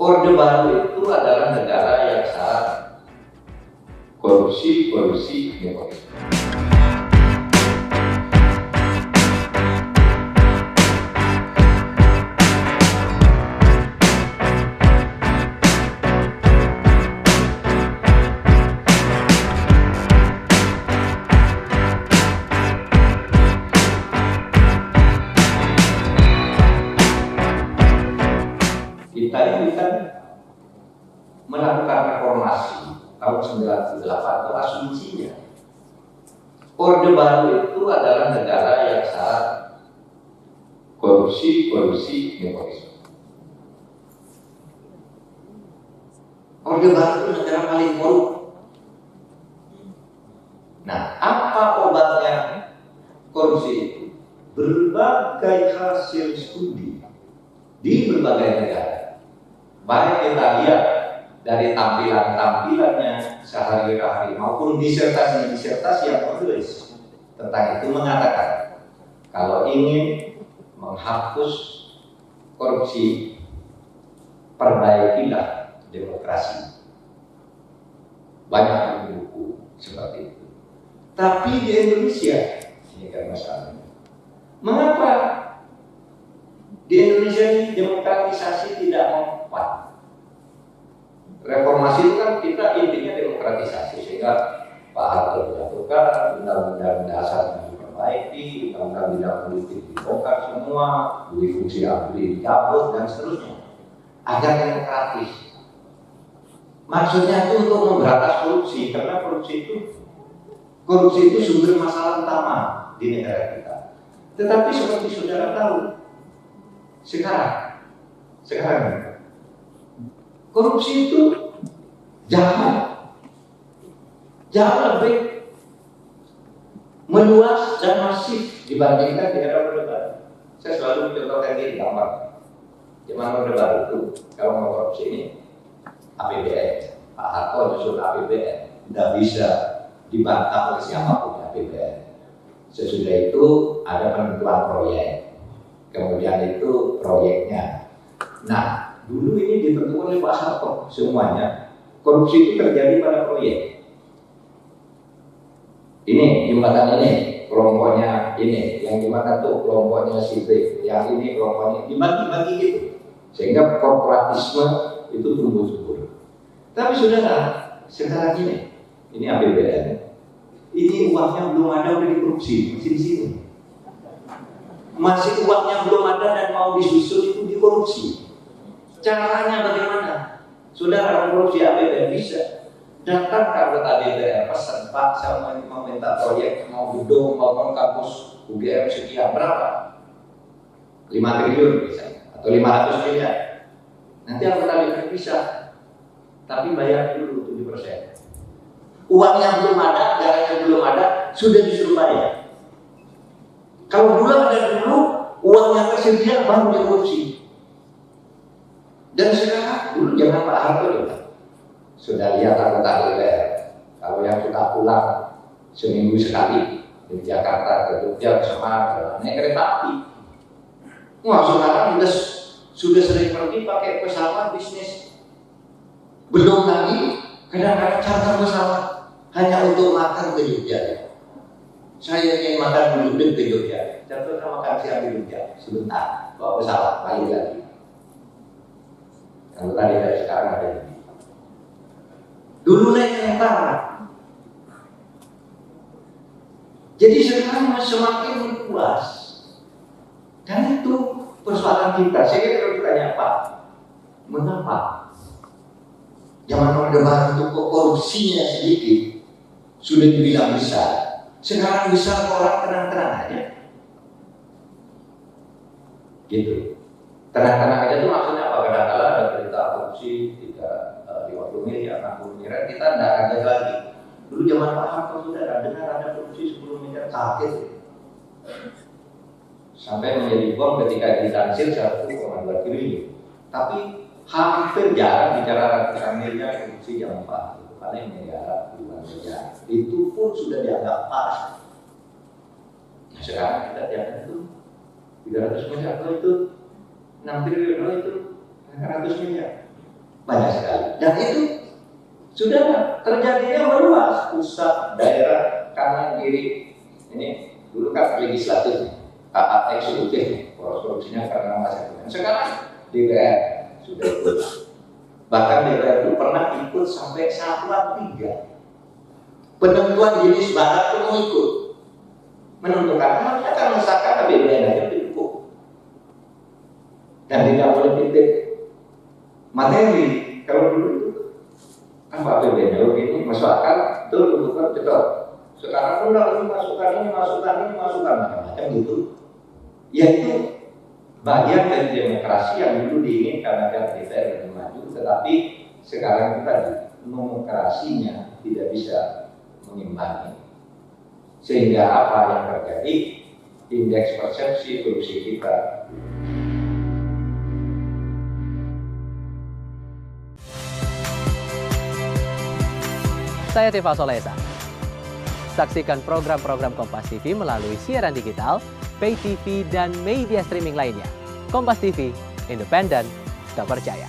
Orde Baru itu adalah negara yang syarat korupsi, nepotisme. Kita ini kan melakukan reformasi tahun 98 itu asumsinya Orde Baru itu adalah negara yang syarat korupsi, nepotisme. Orde Baru itu negara paling korup. Nah, apa obatnya korupsi itu? Berbagai hasil studi di berbagai negara. Baik kita lihat dari tampilannya sehari-hari maupun disertasi yang menulis tentang itu mengatakan kalau ingin menghapus korupsi, perbaikilah demokrasi. Banyak buku seperti itu. Tapi di Indonesia ini kan masalahnya. Mengapa di Indonesia ini demokratisasi tidak mempan? Reformasi itu kan kita intinya demokratisasi, sehingga Pak Harto dijatuhkan, undang-undang dasar diperbaiki, undang-undang bidang politik dibongkar semua, duit fungsi ABRI dicabut dan seterusnya agar demokratis. Maksudnya itu untuk memberantas korupsi, karena korupsi itu sumber masalah utama di negara kita. Tetapi seperti saudara tahu, sekarang korupsi itu jauh lebih meluas dan masif dibandingkan di era Orde Baru. Saya selalu mencontohkan ini gambar. Zaman Orde Baru itu kalau mau korupsi ini APBN, Pak Harto nyusun APBN, tidak bisa dibantah oleh siapapun APBN. Sesudah itu ada penentuan proyek, kemudian itu proyeknya. Nah, dulu ini ditentukan oleh Pak Harto semuanya. Korupsi itu terjadi pada proyek. Ini jembatan ini, kelompoknya ini, yang jembatan tuh kelompoknya si B, yang ini kelompoknya dibagi-bagi gitu, sehingga korporatisme itu tumbuh subur. Tapi saudara, sekarang ini APBN, ini uangnya belum ada udah dikorupsi, masih di sini. Masih uangnya belum ada dan mau disusun itu dikorupsi. Caranya bagaimana? Saudara korupsi APBN bisa datang ke anggota DPR pesan, Pak, saya mau minta proyek, mau gedung, mau kampus UGM sekian, berapa? 5 triliun misalnya, atau 500 miliar. Nanti anggota DPR bisa, tapi bayar dulu 7%. Uangnya belum ada, darahnya belum ada, sudah disuruh bayar. Kalau dulu ada dulu, uangnya tersedia baru dikorupsi. Dan sekarang dulu jangan Pak Harto juga. Sudah lihat anggota DPR, kalau yang sudah pulang seminggu sekali dari Jakarta ke Jogja, ke Semarang, naik kereta api. Wah, sekarang sudah sering pergi pakai pesawat bisnis. Belum lagi kadang-kadang charter pesawat hanya untuk makan ke Jogja. Saya ingin makan dulu ke Jogja, charter makan siang di Jogja, sebentar bawa pesawat balik lagi. Anggota DPR sekarang ada ini. Dulu naik kereta. Jadi sekarang semakin luas. Dan itu persoalan kita. Saya kira kalau ditanya Pak, mengapa zaman Orde Baru itu korupsinya sedikit, sudah dibilang besar. Sekarang besar orang tenang-tenang aja. Gitu. Tenang-tenang aja itu maksudnya apa? Kadang-kadang ada berita korupsi 50 miliar, 60 miliar, kita tidak kaget lagi. Dulu zaman Pak Harto sudah dengar ada korupsi 10 miliar, kaget. Sampai menjadi bom ketika ditaksir 1,2 triliun. Tapi hampir jarang bicara ratusan miliar korupsi zaman Pak Harto. Paling miliar, puluhan miliar. Itu pun sudah dianggap parah. Nah, sekarang kita dianggap itu 300 miliar, itu 6 triliun, itu 100 miliar. banyak sekali. Dan itu sudah terjadinya meluas, pusat, daerah, kanan, kiri. Ini dulu kan legislatif, eksekutif, korupsinya karena masa kemudian. Sekarang DPR sudah ikut. Bahkan DPR itu pernah ikut sampai 1/3. Penentuan jenis barang itu mau ikut. Menentukan, mereka akan mengesahkan APBN aja cukup. Dan tidak boleh titip materi. Kalau dulu itu kan APBN ini masuk akal, betul, betul. Sekarang pun harus masukkan ini, macam-macam gitu. Ya itu bagian dari demokrasi yang dulu diinginkan agar DPR lebih maju, tetapi sekarang kita demokrasinya tidak bisa mengimbangi. Sehingga apa yang terjadi, indeks persepsi korupsi kita. Saya Tifa Solesa. Saksikan program-program Kompas TV melalui siaran digital, pay TV, dan media streaming lainnya. Kompas TV, independen, terpercaya.